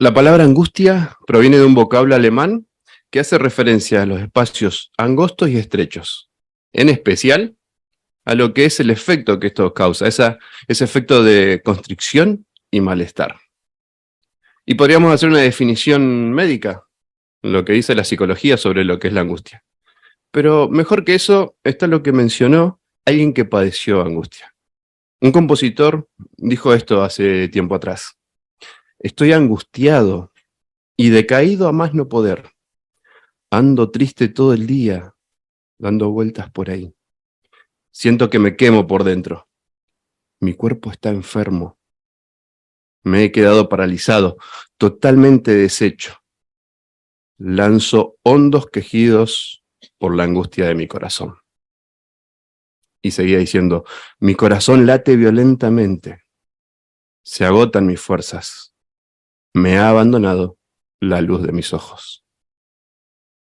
La palabra angustia proviene de un vocablo alemán que hace referencia a los espacios angostos y estrechos, en especial a lo que es el efecto que esto causa, ese efecto de constricción y malestar. Y podríamos hacer una definición médica, lo que dice la psicología sobre lo que es la angustia. Pero mejor que eso está lo que mencionó alguien que padeció angustia. Un compositor dijo esto hace tiempo atrás. Estoy angustiado y decaído a más no poder. Ando triste todo el día, dando vueltas por ahí. Siento que me quemo por dentro. Mi cuerpo está enfermo. Me he quedado paralizado, totalmente deshecho. Lanzo hondos quejidos por la angustia de mi corazón. Y seguía diciendo, mi corazón late violentamente. Se agotan mis fuerzas. Me ha abandonado la luz de mis ojos.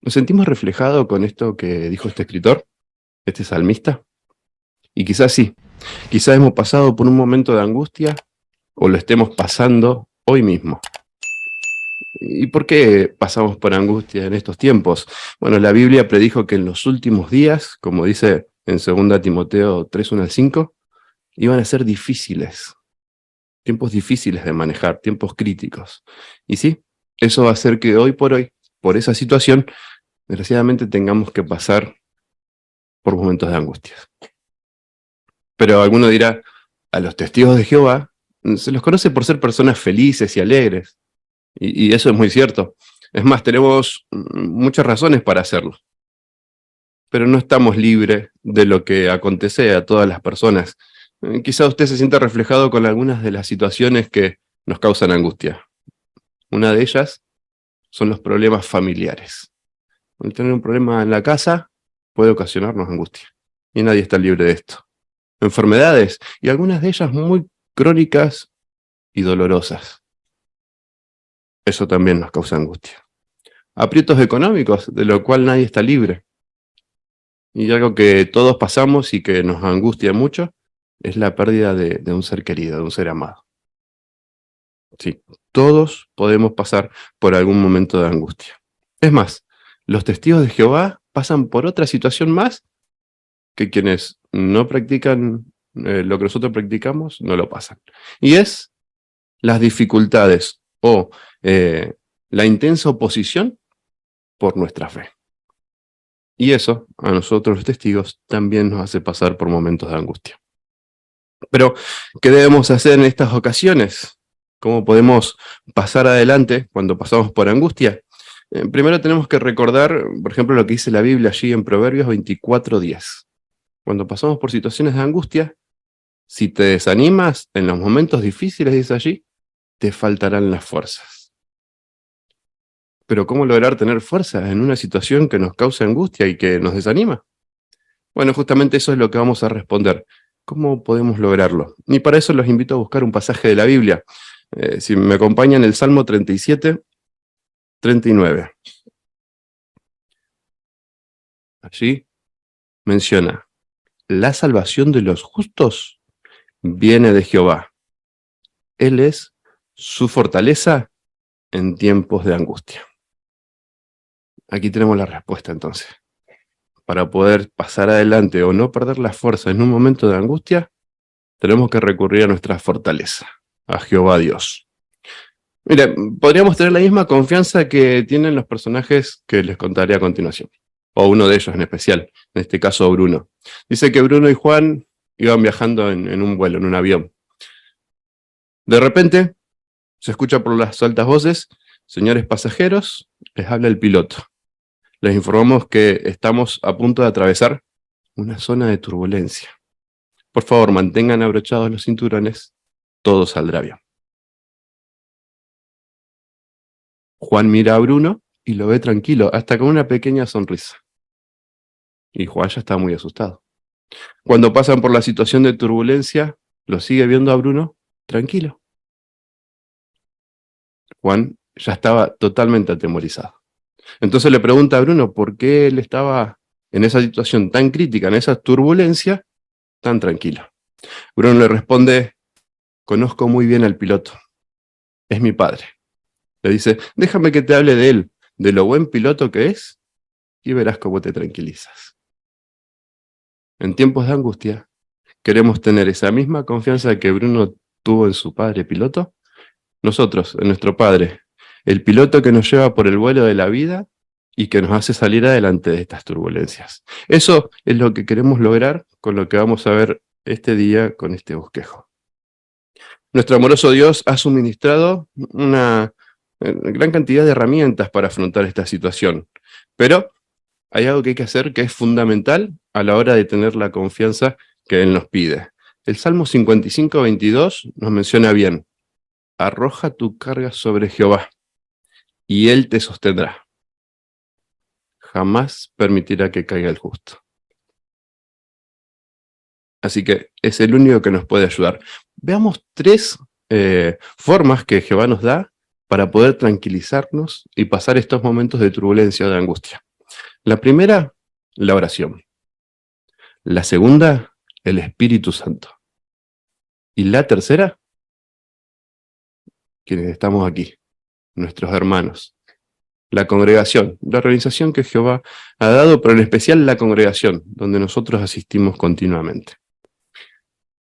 ¿Nos sentimos reflejados con esto que dijo este escritor, este salmista? Y quizás sí, quizás hemos pasado por un momento de angustia o lo estemos pasando hoy mismo. ¿Y por qué pasamos por angustia en estos tiempos? Bueno, la Biblia predijo que en los últimos días, como dice en 2 Timoteo 3, 1 al 5, iban a ser difíciles, tiempos difíciles de manejar, tiempos críticos. Y sí, eso va a hacer que hoy, por esa situación, desgraciadamente tengamos que pasar por momentos de angustia. Pero alguno dirá, a los testigos de Jehová se los conoce por ser personas felices y alegres. Y eso es muy cierto. Es más, tenemos muchas razones para hacerlo. Pero no estamos libres de lo que acontece a todas las personas. Quizá usted se sienta reflejado con algunas de las situaciones que nos causan angustia. Una de ellas son los problemas familiares. El tener un problema en la casa puede ocasionarnos angustia. Y nadie está libre de esto. Enfermedades, y algunas de ellas muy crónicas y dolorosas. Eso también nos causa angustia. Aprietos económicos, de lo cual nadie está libre. Y algo que todos pasamos y que nos angustia mucho, es la pérdida de un ser querido, de un ser amado. Sí, todos podemos pasar por algún momento de angustia. Es más, los testigos de Jehová pasan por otra situación más que quienes no practican lo que nosotros practicamos, no lo pasan. Y es las dificultades o la intensa oposición por nuestra fe. Y eso, a nosotros los testigos, también nos hace pasar por momentos de angustia. Pero, ¿qué debemos hacer en estas ocasiones? ¿Cómo podemos pasar adelante cuando pasamos por angustia? Primero tenemos que recordar, por ejemplo, lo que dice la Biblia allí en Proverbios 24:10. Cuando pasamos por situaciones de angustia, si te desanimas en los momentos difíciles, dice allí, te faltarán las fuerzas. Pero ¿cómo lograr tener fuerza en una situación que nos causa angustia y que nos desanima? Bueno, justamente eso es lo que vamos a responder. ¿Cómo podemos lograrlo? Y para eso los invito a buscar un pasaje de la Biblia. Si me acompañan, el Salmo 37, 39. Allí menciona, la salvación de los justos viene de Jehová. Él es su fortaleza en tiempos de angustia. Aquí tenemos la respuesta entonces. Para poder pasar adelante o no perder la fuerza en un momento de angustia, tenemos que recurrir a nuestra fortaleza, a Jehová Dios. Mire, podríamos tener la misma confianza que tienen los personajes que les contaré a continuación, o uno de ellos en especial, en este caso Bruno. Dice que Bruno y Juan iban viajando en un vuelo, en un avión. De repente, se escucha por las altas voces, señores pasajeros, les habla el piloto. Les informamos que estamos a punto de atravesar una zona de turbulencia. Por favor, mantengan abrochados los cinturones, todo saldrá bien. Juan mira a Bruno y lo ve tranquilo, hasta con una pequeña sonrisa. Y Juan ya está muy asustado. Cuando pasan por la situación de turbulencia, lo sigue viendo a Bruno tranquilo. Juan ya estaba totalmente atemorizado. Entonces le pregunta a Bruno por qué él estaba en esa situación tan crítica, en esa turbulencia, tan tranquilo. Bruno le responde, conozco muy bien al piloto, es mi padre. Le dice, déjame que te hable de él, de lo buen piloto que es, y verás cómo te tranquilizas. En tiempos de angustia, queremos tener esa misma confianza que Bruno tuvo en su padre piloto. Nosotros, en nuestro padre, el piloto que nos lleva por el vuelo de la vida y que nos hace salir adelante de estas turbulencias. Eso es lo que queremos lograr con lo que vamos a ver este día con este bosquejo. Nuestro amoroso Dios ha suministrado una gran cantidad de herramientas para afrontar esta situación, pero hay algo que hay que hacer que es fundamental a la hora de tener la confianza que Él nos pide. El Salmo 55:22 nos menciona bien: arroja tu carga sobre Jehová, y Él te sostendrá. Jamás permitirá que caiga el justo. Así que es el único que nos puede ayudar. Veamos tres formas que Jehová nos da para poder tranquilizarnos y pasar estos momentos de turbulencia o de angustia. La primera, la oración. La segunda, el Espíritu Santo. Y la tercera, quienes estamos aquí, nuestros hermanos. La congregación, la organización que Jehová ha dado, pero en especial la congregación, donde nosotros asistimos continuamente.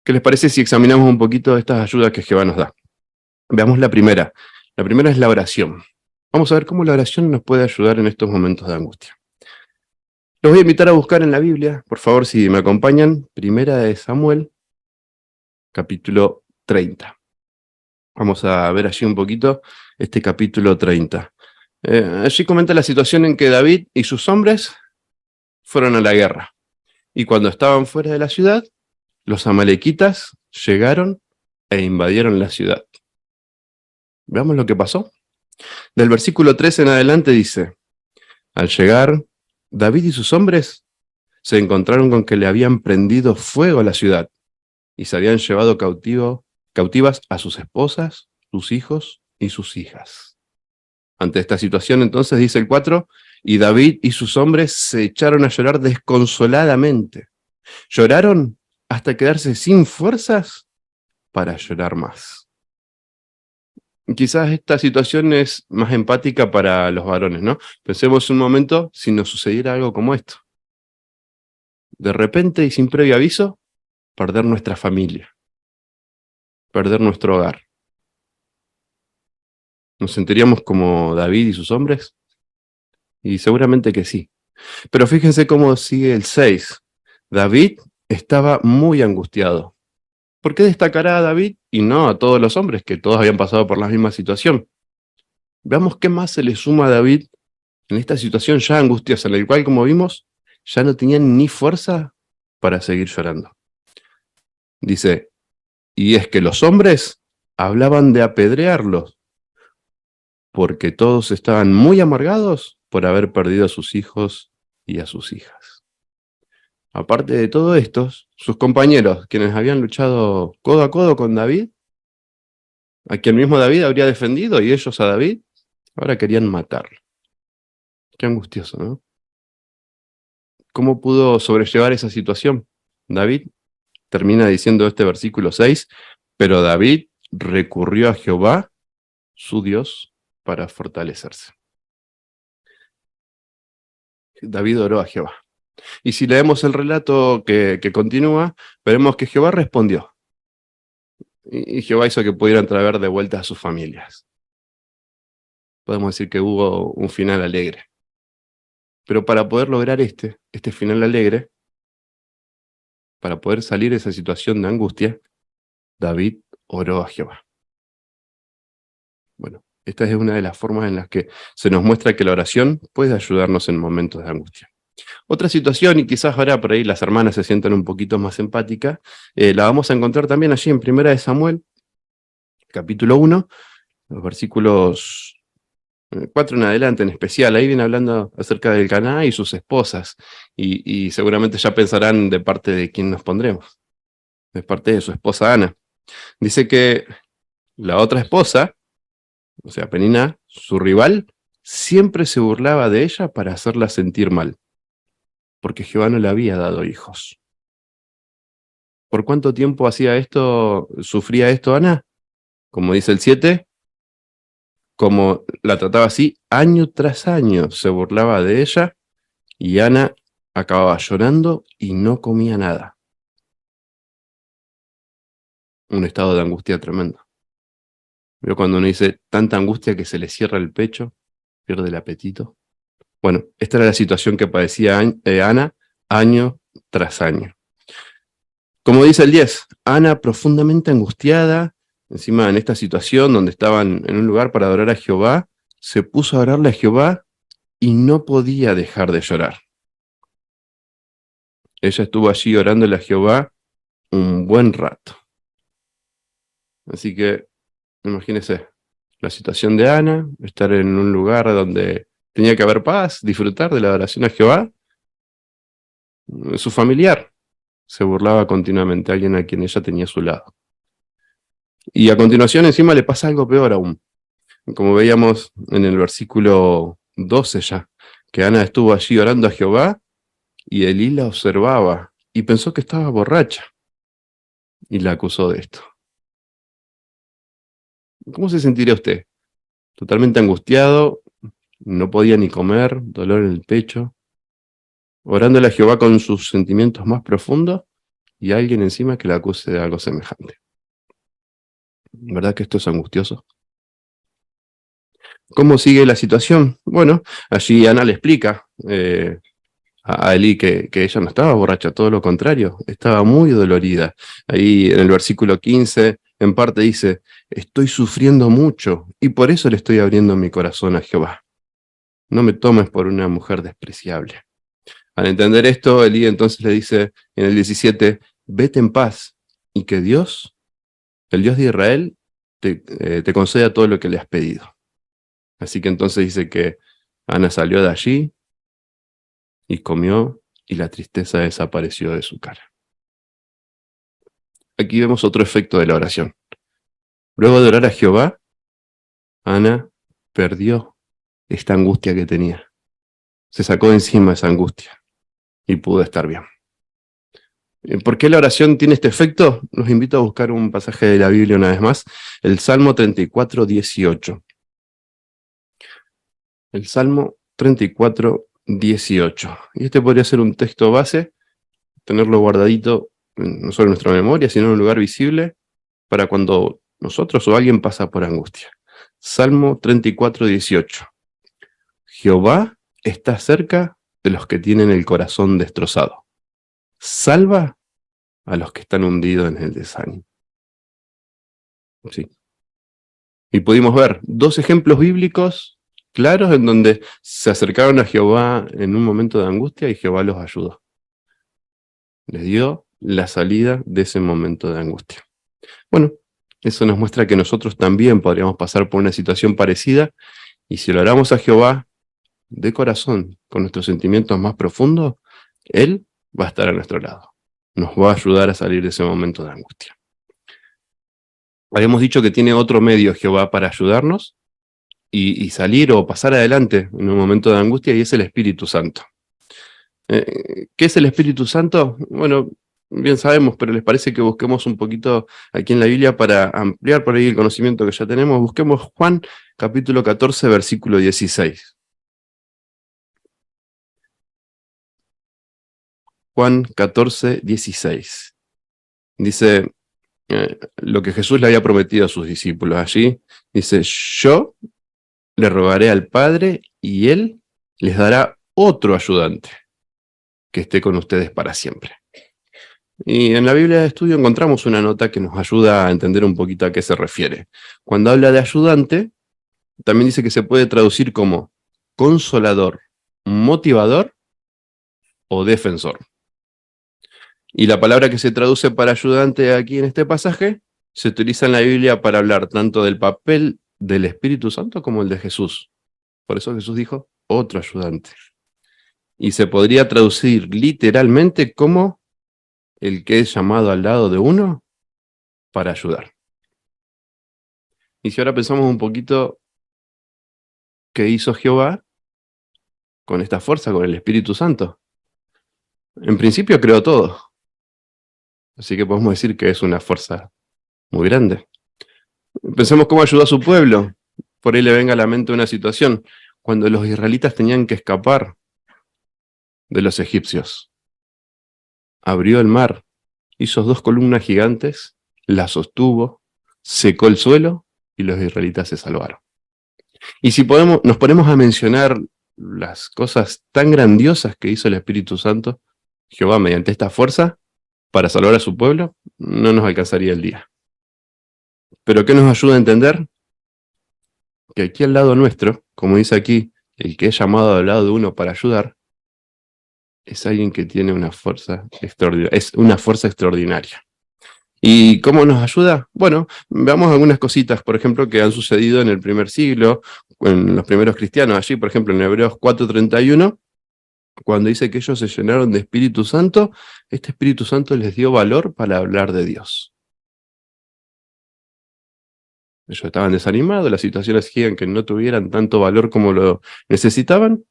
¿Qué les parece si examinamos un poquito estas ayudas que Jehová nos da? Veamos la primera. La primera es la oración. Vamos a ver cómo la oración nos puede ayudar en estos momentos de angustia. Los voy a invitar a buscar en la Biblia, por favor, si me acompañan, Primera de Samuel, capítulo 30. Vamos a ver allí un poquito este capítulo 30. Allí comenta la situación en que David y sus hombres fueron a la guerra. Y cuando estaban fuera de la ciudad, los amalequitas llegaron e invadieron la ciudad. Veamos lo que pasó. Del versículo 13 en adelante dice: al llegar, David y sus hombres se encontraron con que le habían prendido fuego a la ciudad y se habían llevado cautivas a sus esposas, sus hijos y sus hijas. Ante esta situación, entonces, dice el 4, y David y sus hombres se echaron a llorar desconsoladamente. Lloraron hasta quedarse sin fuerzas para llorar más. Quizás esta situación es más empática para los varones, ¿no? Pensemos un momento si nos sucediera algo como esto. De repente y sin previo aviso, perder nuestra familia, perder nuestro hogar. ¿Nos sentiríamos como David y sus hombres? Y seguramente que sí. Pero fíjense cómo sigue el 6. David estaba muy angustiado. ¿Por qué destacará a David y no a todos los hombres que todos habían pasado por la misma situación? Veamos qué más se le suma a David en esta situación ya angustiosa, en la cual, como vimos, ya no tenían ni fuerza para seguir llorando. Dice, y es que los hombres hablaban de apedrearlos, porque todos estaban muy amargados por haber perdido a sus hijos y a sus hijas. Aparte de todo esto, sus compañeros, quienes habían luchado codo a codo con David, a quien mismo David habría defendido y ellos a David, ahora querían matarlo. Qué angustioso, ¿no? ¿Cómo pudo sobrellevar esa situación? David termina diciendo este versículo 6, pero David recurrió a Jehová, su Dios, para fortalecerse. David oró a Jehová. Y si leemos el relato que continúa, veremos que Jehová respondió. Y Jehová hizo que pudieran traer de vuelta a sus familias. Podemos decir que hubo un final alegre. Pero para poder lograr este final alegre, para poder salir de esa situación de angustia, David oró a Jehová. Bueno, esta es una de las formas en las que se nos muestra que la oración puede ayudarnos en momentos de angustia. Otra situación, y quizás ahora por ahí las hermanas se sientan un poquito más empáticas, la vamos a encontrar también allí en Primera de Samuel, capítulo 1, los versículos 4 en adelante en especial. Ahí viene hablando acerca del Caná y sus esposas, y seguramente ya pensarán de parte de quién nos pondremos, de parte de su esposa Ana. Dice que la otra esposa, o sea, Peniná, su rival, siempre se burlaba de ella para hacerla sentir mal, porque Jehová no le había dado hijos. ¿Por cuánto tiempo sufría esto Ana? Como dice el 7, como la trataba así, año tras año se burlaba de ella y Ana acababa llorando y no comía nada. Un estado de angustia tremendo. Pero cuando uno dice tanta angustia que se le cierra el pecho, pierde el apetito. Bueno, esta era la situación que padecía Ana año tras año. Como dice el 10, Ana profundamente angustiada, encima en esta situación donde estaban en un lugar para adorar a Jehová, se puso a orarle a Jehová y no podía dejar de llorar. Ella estuvo allí orándole a Jehová un buen rato. Así que, imagínense, la situación de Ana, estar en un lugar donde tenía que haber paz, disfrutar de la adoración a Jehová. Su familiar se burlaba continuamente, alguien a quien ella tenía a su lado. Y a continuación encima le pasa algo peor aún. Como veíamos en el versículo 12 ya, que Ana estuvo allí orando a Jehová y Elí la observaba y pensó que estaba borracha y la acusó de esto. ¿Cómo se sentiría usted? Totalmente angustiado, no podía ni comer, dolor en el pecho, orándole a Jehová con sus sentimientos más profundos y alguien encima que la acuse de algo semejante. ¿Verdad que esto es angustioso? ¿Cómo sigue la situación? Bueno, allí Ana le explica a Elí que ella no estaba borracha, todo lo contrario, estaba muy dolorida. Ahí en el versículo 15, en parte dice, estoy sufriendo mucho y por eso le estoy abriendo mi corazón a Jehová. No me tomes por una mujer despreciable. Al entender esto, Elí entonces le dice en el 17, vete en paz y que Dios, el Dios de Israel, te conceda todo lo que le has pedido. Así que entonces dice que Ana salió de allí y comió y la tristeza desapareció de su cara. Aquí vemos otro efecto de la oración. Luego de orar a Jehová, Ana perdió esta angustia que tenía. Se sacó de encima esa angustia y pudo estar bien. ¿Por qué la oración tiene este efecto? Los invito a buscar un pasaje de la Biblia una vez más, el Salmo 34, 18. El Salmo 34, 18. Y este podría ser un texto base, tenerlo guardadito no solo en nuestra memoria, sino en un lugar visible para cuando nosotros o alguien pasa por angustia. Salmo 34, 18. Jehová está cerca de los que tienen el corazón destrozado. Salva a los que están hundidos en el desánimo. Sí. Y pudimos ver dos ejemplos bíblicos claros en donde se acercaron a Jehová en un momento de angustia y Jehová los ayudó. Les dio la salida de ese momento de angustia. Bueno, eso nos muestra que nosotros también podríamos pasar por una situación parecida y si lo oramos a Jehová de corazón, con nuestros sentimientos más profundos, Él va a estar a nuestro lado. Nos va a ayudar a salir de ese momento de angustia. Habíamos dicho que tiene otro medio Jehová para ayudarnos y salir o pasar adelante en un momento de angustia y es el Espíritu Santo. ¿Qué es el Espíritu Santo? Bueno, bien sabemos, pero ¿les parece que busquemos un poquito aquí en la Biblia para ampliar por ahí el conocimiento que ya tenemos? Busquemos Juan capítulo 14, versículo 16. Juan 14, 16. Dice lo que Jesús le había prometido a sus discípulos allí. Dice, yo le rogaré al Padre y Él les dará otro ayudante que esté con ustedes para siempre. Y en la Biblia de Estudio encontramos una nota que nos ayuda a entender un poquito a qué se refiere. Cuando habla de ayudante, también dice que se puede traducir como consolador, motivador o defensor. Y la palabra que se traduce para ayudante aquí en este pasaje se utiliza en la Biblia para hablar tanto del papel del Espíritu Santo como el de Jesús. Por eso Jesús dijo, otro ayudante. Y se podría traducir literalmente como el que es llamado al lado de uno para ayudar. Y si ahora pensamos un poquito qué hizo Jehová con esta fuerza, con el Espíritu Santo. En principio creó todo. Así que podemos decir que es una fuerza muy grande. Pensemos cómo ayudó a su pueblo. por ahí le venga a la mente una situación, cuando los israelitas tenían que escapar de los egipcios. Abrió el mar, hizo 2 columnas gigantes, las sostuvo, secó el suelo y los israelitas se salvaron. Y si nos ponemos a mencionar las cosas tan grandiosas que hizo el Espíritu Santo, Jehová mediante esta fuerza, para salvar a su pueblo, no nos alcanzaría el día. Pero ¿qué nos ayuda a entender? Que aquí al lado nuestro, como dice aquí, el que es llamado al lado de uno para ayudar, es alguien que tiene una fuerza extraordinaria, es una fuerza extraordinaria. ¿Y cómo nos ayuda? Bueno, veamos algunas cositas, por ejemplo, que han sucedido en el primer siglo, en los primeros cristianos. Allí, por ejemplo, en Hebreos 4:31, cuando dice que ellos se llenaron de Espíritu Santo, este Espíritu Santo les dio valor para hablar de Dios. Ellos estaban desanimados, las situaciones hacían que no tuvieran tanto valor como lo necesitaban,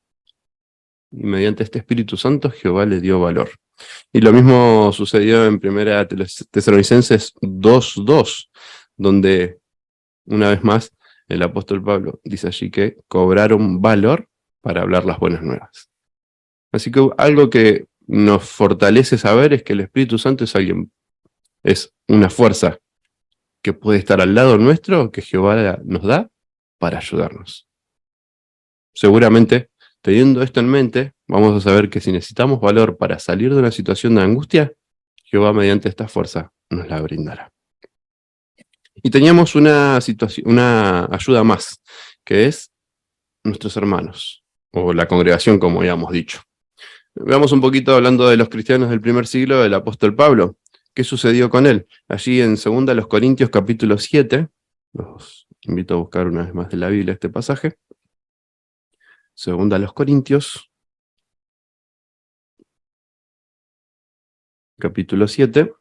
y mediante este Espíritu Santo Jehová les dio valor. Y lo mismo sucedió en 1 Tesalonicenses 2:2, donde, una vez más, el apóstol Pablo dice allí que cobraron valor para hablar las buenas nuevas. Así que algo que nos fortalece saber es que el Espíritu Santo es una fuerza que puede estar al lado nuestro, que Jehová nos da para ayudarnos. Seguramente, teniendo esto en mente, vamos a saber que si necesitamos valor para salir de una situación de angustia, Jehová mediante esta fuerza nos la brindará. Y teníamos una ayuda más, que es nuestros hermanos, o la congregación, como habíamos dicho. Veamos un poquito, hablando de los cristianos del primer siglo, del apóstol Pablo. ¿Qué sucedió con él? Allí en 2 Corintios capítulo 7, los invito a buscar una vez más de la Biblia este pasaje. 2 Corintios, capítulo 7.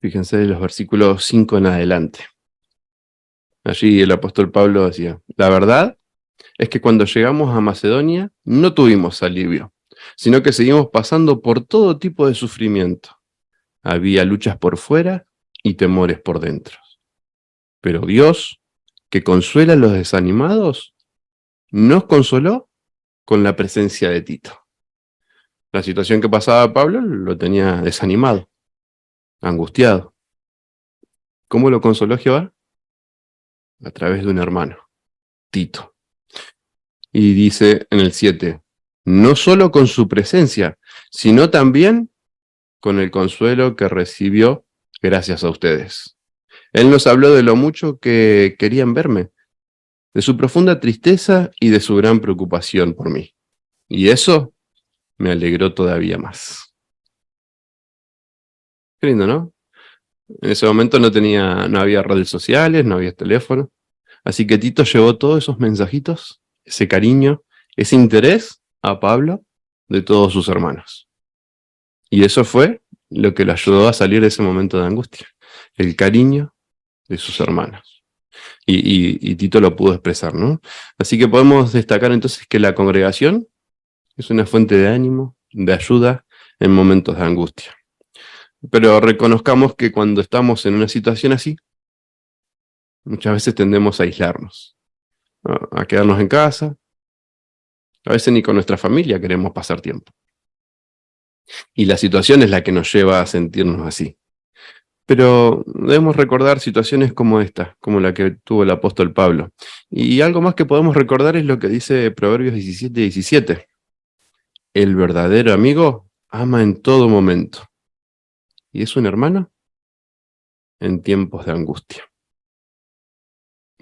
Fíjense de los versículos 5 en adelante. Allí el apóstol Pablo decía: la verdad es que cuando llegamos a Macedonia no tuvimos alivio, sino que seguimos pasando por todo tipo de sufrimiento. Había luchas por fuera y temores por dentro. Pero Dios, que consuela a los desanimados, nos consoló con la presencia de Tito. La situación que pasaba Pablo lo tenía desanimado, angustiado. ¿Cómo lo consoló Jehová? A través de un hermano, Tito. Y dice en el 7, no solo con su presencia, sino también con el consuelo que recibió gracias a ustedes. Él nos habló de lo mucho que querían verme, de su profunda tristeza y de su gran preocupación por mí. Y eso me alegró todavía más. Qué lindo, ¿no? En ese momento no había redes sociales, no había teléfono. Así que Tito llevó todos esos mensajitos, ese cariño, ese interés a Pablo de todos sus hermanos. Y eso fue lo que le ayudó a salir de ese momento de angustia, el cariño de sus hermanos. Y Tito lo pudo expresar, ¿no? Así que podemos destacar entonces que la congregación es una fuente de ánimo, de ayuda en momentos de angustia. Pero reconozcamos que cuando estamos en una situación así, muchas veces tendemos a aislarnos, a quedarnos en casa. A veces ni con nuestra familia queremos pasar tiempo. Y la situación es la que nos lleva a sentirnos así. Pero debemos recordar situaciones como esta, como la que tuvo el apóstol Pablo. Y algo más que podemos recordar es lo que dice Proverbios 17:17. El verdadero amigo ama en todo momento. ¿Y es un hermano? En tiempos de angustia.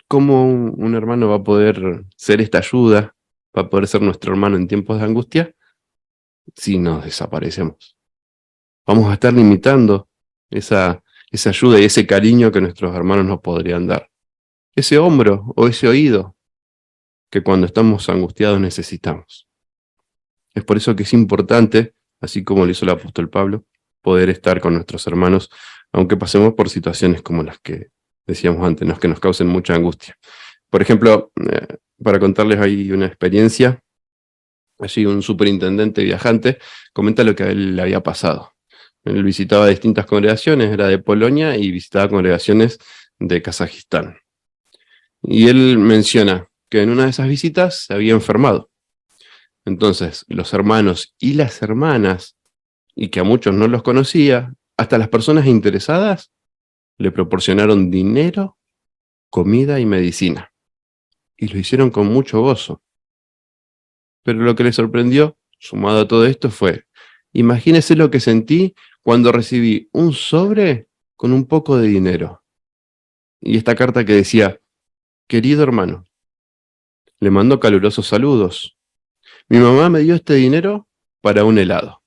¿Cómo un hermano va a poder ser esta ayuda, va a poder ser nuestro hermano en tiempos de angustia, si nos desaparecemos? Vamos a estar limitando esa ayuda y ese cariño que nuestros hermanos nos podrían dar. Ese hombro o ese oído que cuando estamos angustiados necesitamos. Es por eso que es importante, así como lo hizo el apóstol Pablo, poder estar con nuestros hermanos, aunque pasemos por situaciones como las que decíamos antes, que nos causen mucha angustia. Por ejemplo, para contarles ahí una experiencia, allí un superintendente viajante, comenta lo que a él le había pasado. Él visitaba distintas congregaciones, era de Polonia y visitaba congregaciones de Kazajistán. Y él menciona que en una de esas visitas se había enfermado. Entonces, los hermanos y las hermanas, y que a muchos no los conocía, hasta las personas interesadas, le proporcionaron dinero, comida y medicina. Y lo hicieron con mucho gozo. Pero lo que le sorprendió, sumado a todo esto, fue, imagínese lo que sentí cuando recibí un sobre con un poco de dinero. Y esta carta que decía, querido hermano, le mando calurosos saludos. Mi mamá me dio este dinero para un helado,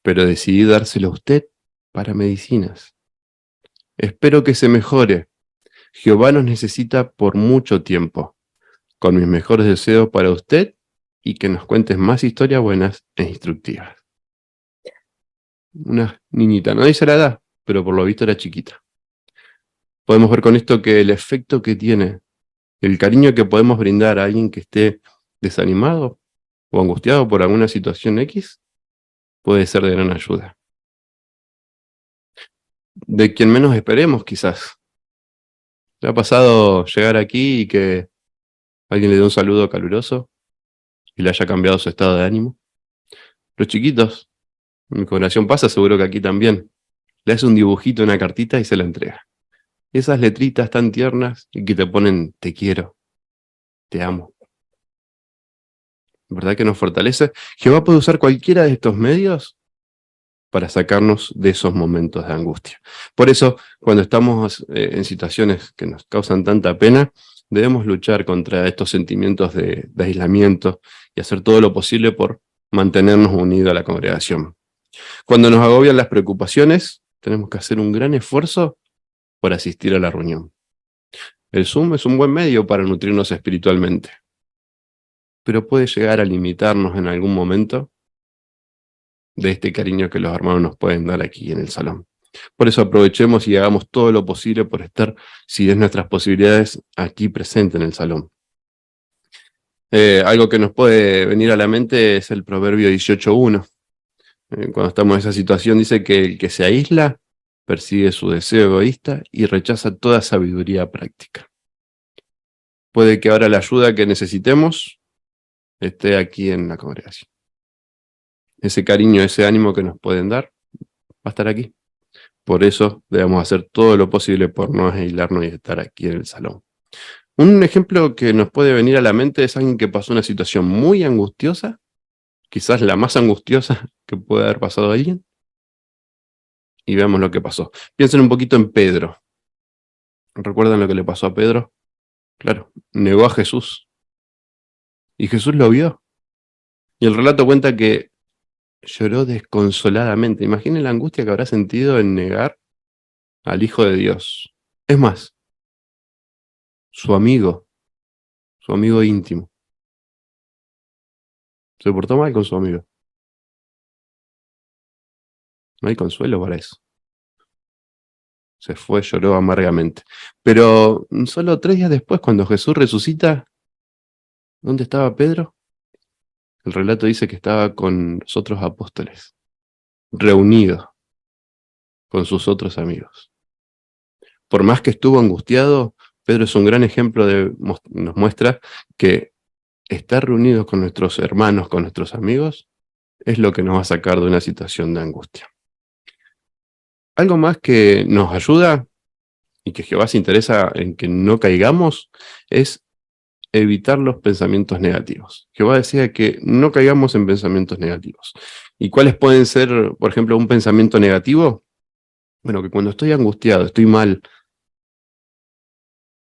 pero decidí dárselo a usted para medicinas. Espero que se mejore. Jehová nos necesita por mucho tiempo. Con mis mejores deseos para usted y que nos cuentes más historias buenas e instructivas. Una niñita, no dice la edad, pero por lo visto era chiquita. Podemos ver con esto que el efecto que tiene, el cariño que podemos brindar a alguien que esté desanimado o angustiado por alguna situación X, puede ser de gran ayuda. De quien menos esperemos, quizás. ¿Le ha pasado llegar aquí y que alguien le dé un saludo caluroso y le haya cambiado su estado de ánimo? Los chiquitos, en mi congregación pasa, seguro que aquí también. Le hace un dibujito, una cartita y se la entrega. Esas letritas tan tiernas y que te ponen te quiero, te amo. ¿Verdad que nos fortalece? Jehová puede usar cualquiera de estos medios para sacarnos de esos momentos de angustia. Por eso, cuando estamos en situaciones que nos causan tanta pena, debemos luchar contra estos sentimientos de aislamiento y hacer todo lo posible por mantenernos unidos a la congregación. Cuando nos agobian las preocupaciones, tenemos que hacer un gran esfuerzo por asistir a la reunión. El Zoom es un buen medio para nutrirnos espiritualmente, pero puede llegar a limitarnos en algún momento de este cariño que los hermanos nos pueden dar aquí en el salón. Por eso aprovechemos y hagamos todo lo posible por estar, si es nuestras posibilidades, aquí presente en el salón. Algo que nos puede venir a la mente es el Proverbio 18:1. Cuando estamos en esa situación dice que el que se aísla persigue su deseo egoísta y rechaza toda sabiduría práctica. Puede que ahora la ayuda que necesitemos esté aquí en la congregación. Ese cariño, ese ánimo que nos pueden dar, va a estar aquí. Por eso debemos hacer todo lo posible por no aislarnos y estar aquí en el salón. Un ejemplo que nos puede venir a la mente es alguien que pasó una situación muy angustiosa, quizás la más angustiosa que puede haber pasado a alguien, y veamos lo que pasó. Piensen un poquito en Pedro. ¿Recuerdan lo que le pasó a Pedro? Claro, negó a Jesús. Y Jesús lo vio. Y el relato cuenta que lloró desconsoladamente. Imaginen la angustia que habrá sentido en negar al Hijo de Dios. Es más, su amigo íntimo, se portó mal con su amigo. No hay consuelo para eso. Se fue, lloró amargamente. Pero solo 3 días después, cuando Jesús resucita, ¿dónde estaba Pedro? El relato dice que estaba con los otros apóstoles, reunido con sus otros amigos. Por más que estuvo angustiado, Pedro es un gran ejemplo nos muestra que estar reunidos con nuestros hermanos, con nuestros amigos, es lo que nos va a sacar de una situación de angustia. Algo más que nos ayuda y que Jehová se interesa en que no caigamos es evitar los pensamientos negativos. Jehová decía que no caigamos en pensamientos negativos. ¿Y cuáles pueden ser, por ejemplo, un pensamiento negativo? Bueno, que cuando estoy angustiado, estoy mal,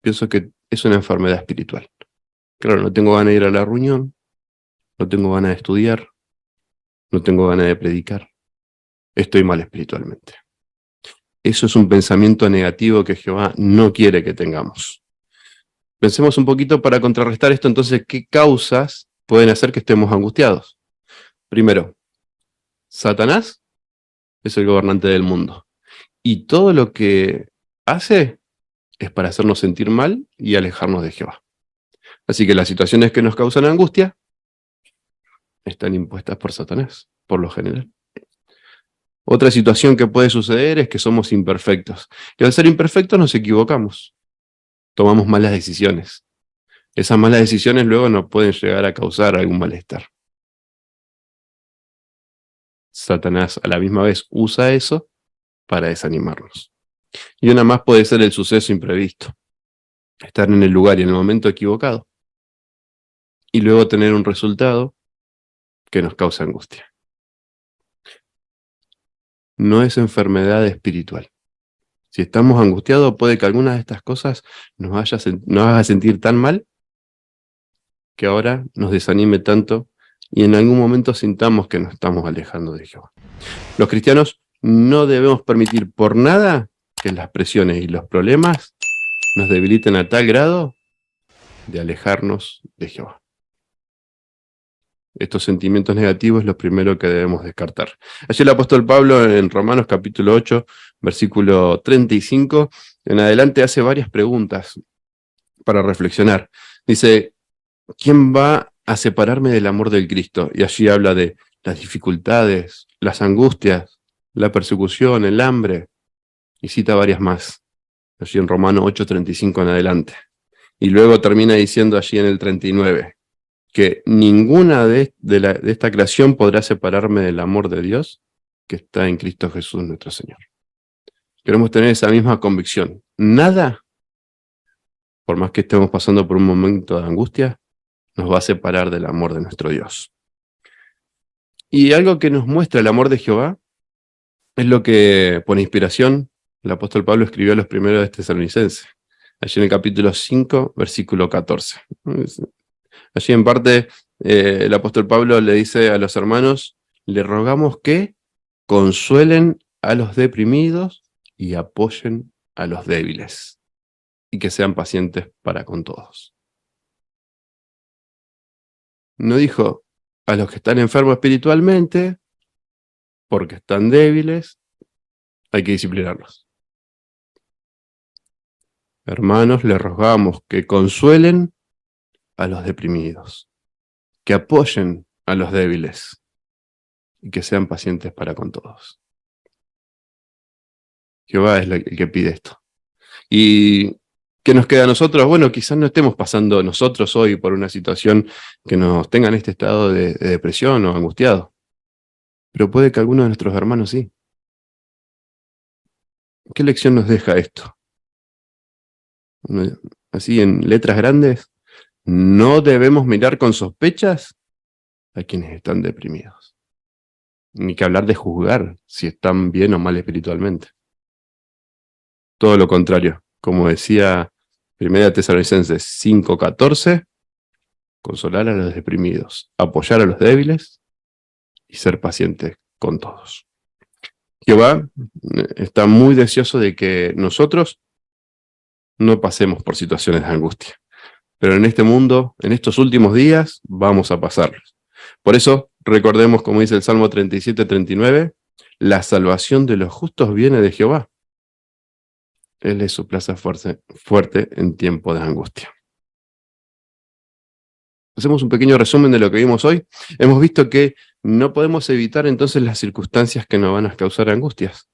pienso que es una enfermedad espiritual. Claro, no tengo ganas de ir a la reunión, no tengo ganas de estudiar, no tengo ganas de predicar. Estoy mal espiritualmente. Eso es un pensamiento negativo que Jehová no quiere que tengamos. Pensemos un poquito para contrarrestar esto, entonces, ¿qué causas pueden hacer que estemos angustiados? Primero, Satanás es el gobernante del mundo. Y todo lo que hace es para hacernos sentir mal y alejarnos de Jehová. Así que las situaciones que nos causan angustia, están impuestas por Satanás, por lo general. Otra situación que puede suceder es que somos imperfectos. Y al ser imperfectos nos equivocamos, tomamos malas decisiones. Esas malas decisiones luego nos pueden llegar a causar algún malestar. Satanás a la misma vez usa eso para desanimarnos. Y una más puede ser el suceso imprevisto. Estar en el lugar y en el momento equivocado. Y luego tener un resultado que nos causa angustia. No es enfermedad espiritual. Si estamos angustiados, puede que alguna de estas cosas nos haga sentir tan mal que ahora nos desanime tanto y en algún momento sintamos que nos estamos alejando de Jehová. Los cristianos no debemos permitir por nada que las presiones y los problemas nos debiliten a tal grado de alejarnos de Jehová. Estos sentimientos negativos es lo primero que debemos descartar. Allí el apóstol Pablo en Romanos capítulo 8, versículo 35, en adelante hace varias preguntas para reflexionar. Dice, ¿quién va a separarme del amor del Cristo? Y allí habla de las dificultades, las angustias, la persecución, el hambre, y cita varias más, allí en Romanos 8, 35 en adelante. Y luego termina diciendo allí en el 39, que ninguna de esta creación podrá separarme del amor de Dios que está en Cristo Jesús nuestro Señor. Queremos tener esa misma convicción. Nada, por más que estemos pasando por un momento de angustia, nos va a separar del amor de nuestro Dios. Y algo que nos muestra el amor de Jehová es lo que, por inspiración, el apóstol Pablo escribió a los primeros de Tesalonicenses, allí en el capítulo 5, versículo 14. Allí en parte el apóstol Pablo le dice a los hermanos, le rogamos que consuelen a los deprimidos y apoyen a los débiles, y que sean pacientes para con todos. No dijo a los que están enfermos espiritualmente, porque están débiles, hay que disciplinarlos. Hermanos, les rogamos que consuelen a los deprimidos, que apoyen a los débiles y que sean pacientes para con todos. Jehová es el que pide esto. ¿Y qué nos queda a nosotros? Bueno, quizás no estemos pasando nosotros hoy por una situación que nos tenga en este estado de depresión o angustiado, pero puede que alguno de nuestros hermanos sí. ¿Qué lección nos deja esto? Así en letras grandes, no debemos mirar con sospechas a quienes están deprimidos, ni que hablar de juzgar si están bien o mal espiritualmente. Todo lo contrario, como decía 1 Tesalonicenses 5:14, consolar a los deprimidos, apoyar a los débiles y ser pacientes con todos. Jehová está muy deseoso de que nosotros no pasemos por situaciones de angustia. Pero en este mundo, en estos últimos días, vamos a pasarlos. Por eso, recordemos, como dice el Salmo 37:39, la salvación de los justos viene de Jehová. Él es su plaza fuerte en tiempo de angustia. Hacemos un pequeño resumen de lo que vimos hoy. Hemos visto que no podemos evitar entonces las circunstancias que nos van a causar angustias.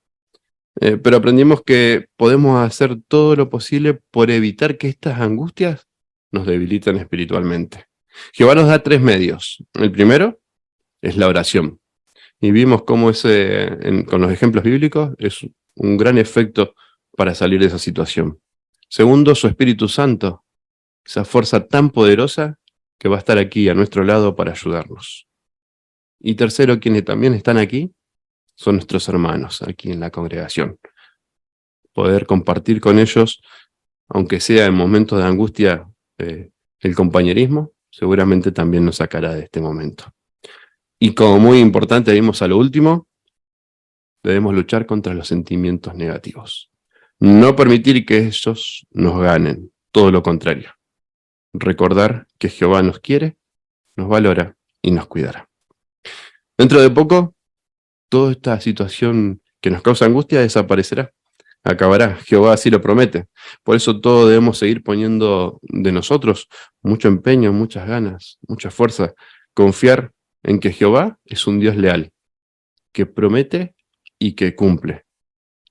Pero aprendimos que podemos hacer todo lo posible por evitar que estas angustias nos debilitan espiritualmente. Jehová nos da 3 medios. El primero es la oración. Y vimos cómo con los ejemplos bíblicos es un gran efecto para salir de esa situación. Segundo, su Espíritu Santo, esa fuerza tan poderosa que va a estar aquí a nuestro lado para ayudarnos. Y tercero, quienes también están aquí, son nuestros hermanos aquí en la congregación. Poder compartir con ellos, aunque sea en momentos de angustia, el compañerismo, seguramente también nos sacará de este momento. Y como muy importante, vimos a lo último, debemos luchar contra los sentimientos negativos. No permitir que ellos nos ganen, todo lo contrario. Recordar que Jehová nos quiere, nos valora y nos cuidará. Dentro de poco, toda esta situación que nos causa angustia desaparecerá, acabará. Jehová así lo promete. Por eso todos debemos seguir poniendo de nosotros mucho empeño, muchas ganas, mucha fuerza, confiar en que Jehová es un Dios leal, que promete y que cumple.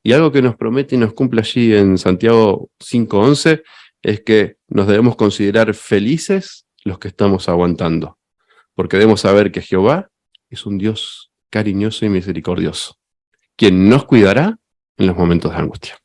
Y algo que nos promete y nos cumple allí en Santiago 5:11 es que nos debemos considerar felices los que estamos aguantando, porque debemos saber que Jehová es un Dios cariñoso y misericordioso, quien nos cuidará en los momentos de angustia.